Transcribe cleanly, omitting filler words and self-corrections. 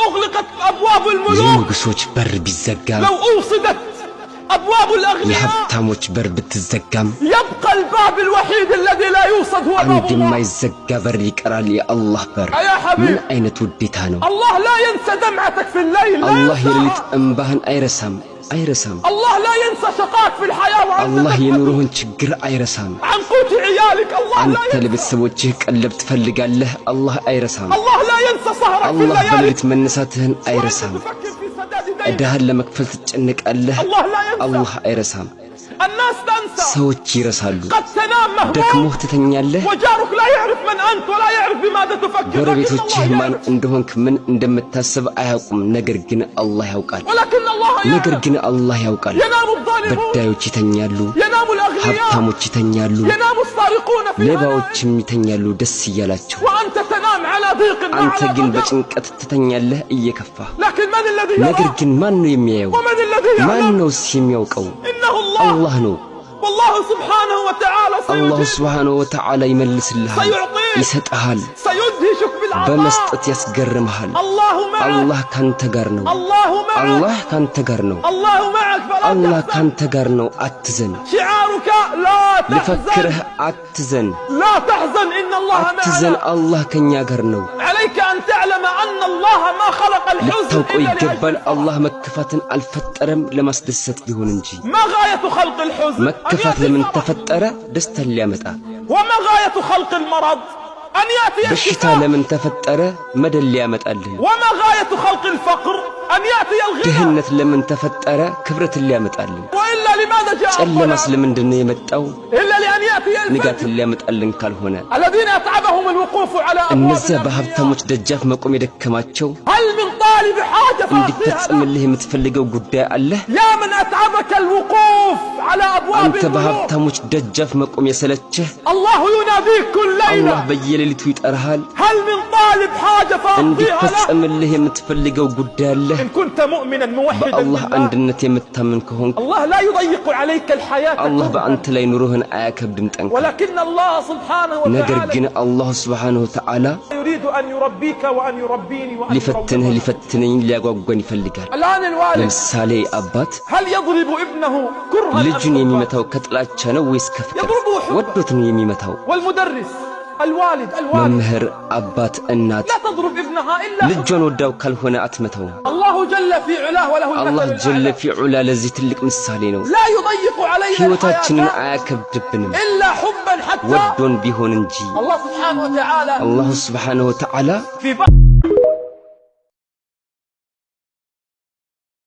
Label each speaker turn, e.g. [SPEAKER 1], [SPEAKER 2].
[SPEAKER 1] أغلقت أبواب الملوك
[SPEAKER 2] የንጉሶች በር ቢዘጋም
[SPEAKER 1] لو أوصدت أبواب الأغنياء
[SPEAKER 2] የሀብታሞች በር ብትዘጋም
[SPEAKER 1] يبقى الباب الوحيد الذي لا يوصد هو باب
[SPEAKER 2] አንድ
[SPEAKER 1] الله
[SPEAKER 2] የማይዘጋ በር ይቀራል የአላህ በር
[SPEAKER 1] يا حبيب
[SPEAKER 2] ምን አይነት ውዴታ ነው
[SPEAKER 1] الله لا ينسى دمعتك في الليل لا
[SPEAKER 2] አላህ የሌሊት
[SPEAKER 1] ينساها
[SPEAKER 2] እንባህን አይረሳም
[SPEAKER 1] الله لا ينسى شقاك في الحياة
[SPEAKER 2] አላህ
[SPEAKER 1] وأنت
[SPEAKER 2] የኑሮህን ችግር አይረሳም
[SPEAKER 1] عن قوت عيالك الله لا
[SPEAKER 2] አንተ
[SPEAKER 1] ينسى
[SPEAKER 2] ለቤተሰቦችህ ቀለብ ትፈልጋለህ አላህ አይረሳም
[SPEAKER 1] الله لا ينسى سهرك في
[SPEAKER 2] አላህ
[SPEAKER 1] الليالي
[SPEAKER 2] በሌሊት መነሳትህን አይረሳም
[SPEAKER 1] تفكر في سداد دينك
[SPEAKER 2] እዳህን ለመክፈል ትጨነቃለህ
[SPEAKER 1] الله لا ينسى
[SPEAKER 2] አላህ አይረሳም
[SPEAKER 1] الناس تنسى
[SPEAKER 2] ሰዎች ይረሳሉ
[SPEAKER 1] قد تنام مهموم
[SPEAKER 2] ደክሞህ ትተኛለህ
[SPEAKER 1] وجارك لا يعرف من أنت ولا يعرف بماذا تفكر لكن
[SPEAKER 2] ጎረቤቶችህ
[SPEAKER 1] الله
[SPEAKER 2] ማን
[SPEAKER 1] يعرف
[SPEAKER 2] እንደሆንክ ምን እንደምታስብ አያውቁም ነገር ግን አላህ ያውቃል
[SPEAKER 1] ولكن الله
[SPEAKER 2] ነገር
[SPEAKER 1] يعرف
[SPEAKER 2] ግን አላህ ያውቃል
[SPEAKER 1] ينام الظالمون
[SPEAKER 2] በዳዮች ይተኛሉ
[SPEAKER 1] ينام الأغنياء
[SPEAKER 2] ሀብታሞች ይተኛሉ
[SPEAKER 1] ينام السارقون في
[SPEAKER 2] ሌባዎችም ይተኛሉ ደስ ይያላቸው
[SPEAKER 1] وأنت تنام على ضيق
[SPEAKER 2] አንተ
[SPEAKER 1] وعلى
[SPEAKER 2] ግን
[SPEAKER 1] ضجر
[SPEAKER 2] በጭንቀት ትተኛለህ እየከፋ
[SPEAKER 1] لكن من الذي
[SPEAKER 2] ነገር
[SPEAKER 1] يرى
[SPEAKER 2] ግን ማን ነው የሚያየው
[SPEAKER 1] ومن الذي
[SPEAKER 2] ማን
[SPEAKER 1] يعلم
[SPEAKER 2] ነው የሚያውቀው
[SPEAKER 1] إنه الله
[SPEAKER 2] አላህ ነው
[SPEAKER 1] والله سبحانه وتعالى
[SPEAKER 2] አላህ
[SPEAKER 1] سيجيب
[SPEAKER 2] Subhanahu Wa Ta'ala ይመልስልሃል
[SPEAKER 1] سيعطيك
[SPEAKER 2] ይሰጣል
[SPEAKER 1] سيدهشك بالعطاء
[SPEAKER 2] በመስጠት ያስገርምሃል
[SPEAKER 1] الله معك
[SPEAKER 2] አላህ ካንተ ጋር ነው
[SPEAKER 1] الله معك
[SPEAKER 2] አላህ ካንተ ጋር ነው
[SPEAKER 1] الله معك فلا
[SPEAKER 2] አላህ
[SPEAKER 1] تحزن
[SPEAKER 2] ካንተ ጋር ነው አትዘን
[SPEAKER 1] شعارك لا تحزن
[SPEAKER 2] ልፈክርህ አትዘን
[SPEAKER 1] لا تحزن إن الله
[SPEAKER 2] አትዘን
[SPEAKER 1] معنا
[SPEAKER 2] አላህ ከኛ ጋር ነው
[SPEAKER 1] عليك أن تعلم أن الله ما خلق الحزن
[SPEAKER 2] ልታውቀው
[SPEAKER 1] إلا
[SPEAKER 2] ይገባል
[SPEAKER 1] لأجل
[SPEAKER 2] አላህ መከፋትን አልፈጠረም ለማስደሰት ቢሆን እንጂ
[SPEAKER 1] ما غاية خلق الحزن أن
[SPEAKER 2] መከፋት
[SPEAKER 1] يأتي
[SPEAKER 2] ለምን
[SPEAKER 1] الفرح
[SPEAKER 2] ተፈጠረ ደስታን ሊያመጣ
[SPEAKER 1] وما غاية خلق المرض أن يأتي
[SPEAKER 2] በሽታ
[SPEAKER 1] الشفاء
[SPEAKER 2] ለምን ተፈጠረ መደል ሊያመጣልን
[SPEAKER 1] وما غاية خلق الفقر أن يأتي الغنى
[SPEAKER 2] ድህነት ለምን ተፈጠረ ክብረትን ሊያመጣልን
[SPEAKER 1] وإلا لماذا جاء
[SPEAKER 2] ጨለማስ
[SPEAKER 1] الظلام
[SPEAKER 2] ለምንድን ነው የመጣው
[SPEAKER 1] إلا لأن يأتي الفجر
[SPEAKER 2] ንጋትን ሊያመጣልን ካልሆነ
[SPEAKER 1] الذين أتعبهم الوقوف على أبواب
[SPEAKER 2] እነዚያ
[SPEAKER 1] الأغنياء
[SPEAKER 2] በሀብታሞች ደጃፍ መቆም የደከማቸው
[SPEAKER 1] هل من طالب حاجة فاقضيها له؟
[SPEAKER 2] እንዲፈጸምልህ የምትፈልገው ጉዳይ አለ
[SPEAKER 1] يا من أتعبك الوقوف على أبواب
[SPEAKER 2] አንተ
[SPEAKER 1] الملوك
[SPEAKER 2] በሀብታሞች ደጃፍ መቆም የሰለችህ
[SPEAKER 1] الله يناديك كل
[SPEAKER 2] አላህ
[SPEAKER 1] ليلة
[SPEAKER 2] በየሌሊቱ ይጠራሃል
[SPEAKER 1] هل من طالب حاجة فاقضيها له؟
[SPEAKER 2] እንዲፈጸምልህ የምትፈልገው ጉዳይ አለ
[SPEAKER 1] إن كنت مؤمنا موحدا
[SPEAKER 2] በአላህ
[SPEAKER 1] بالله
[SPEAKER 2] አንድነት የምታምን ከሆንክ
[SPEAKER 1] الله لا يضيق عليك الحياة
[SPEAKER 2] አላህ
[SPEAKER 1] كلها.
[SPEAKER 2] በአንተ ላይ ኑሮህን አያከብድም ጠንካ
[SPEAKER 1] ولكن الله سبحانه
[SPEAKER 2] ነገር
[SPEAKER 1] وتعالى
[SPEAKER 2] ግን አላህ Subhanahu Wa Ta'ala
[SPEAKER 1] يريد أن يربيك وأن يربيني وأن
[SPEAKER 2] ሊፈትንህ
[SPEAKER 1] يروضك.
[SPEAKER 2] ሊፈትነኝ ሊያጓጓን ይፈልጋል
[SPEAKER 1] الآن الوالد
[SPEAKER 2] ለምሳሌ አባት
[SPEAKER 1] هل يضرب ابنه كرها
[SPEAKER 2] ልጁን
[SPEAKER 1] أم حبا؟
[SPEAKER 2] የሚመታው ከጥላቻ ነው ወይስ ከፍቅር
[SPEAKER 1] يضربه حبا.
[SPEAKER 2] ወዶት ነው የሚመታው
[SPEAKER 1] والمدرس الوالد
[SPEAKER 2] መምህር አባት እናት
[SPEAKER 1] لا تضرب ابنها إلا حبا.
[SPEAKER 2] ልጇን ወዳው ካልሆነ አትመታው
[SPEAKER 1] الله جل في علاه وله
[SPEAKER 2] አላህ
[SPEAKER 1] المثل
[SPEAKER 2] ጀለ
[SPEAKER 1] الأعلى.
[SPEAKER 2] ፊዑላ ለዚህ ትልቅ ምሳሌ ነው
[SPEAKER 1] لا يضيق علينا
[SPEAKER 2] ህይወታችንን
[SPEAKER 1] الحياة
[SPEAKER 2] አያከብድብንም
[SPEAKER 1] إلا حبا حتى
[SPEAKER 2] ወዶን ቢሆን እንጂ
[SPEAKER 1] الله سبحانه وتعالى
[SPEAKER 2] አላህ Subhanahu Wa Ta'ala
[SPEAKER 1] في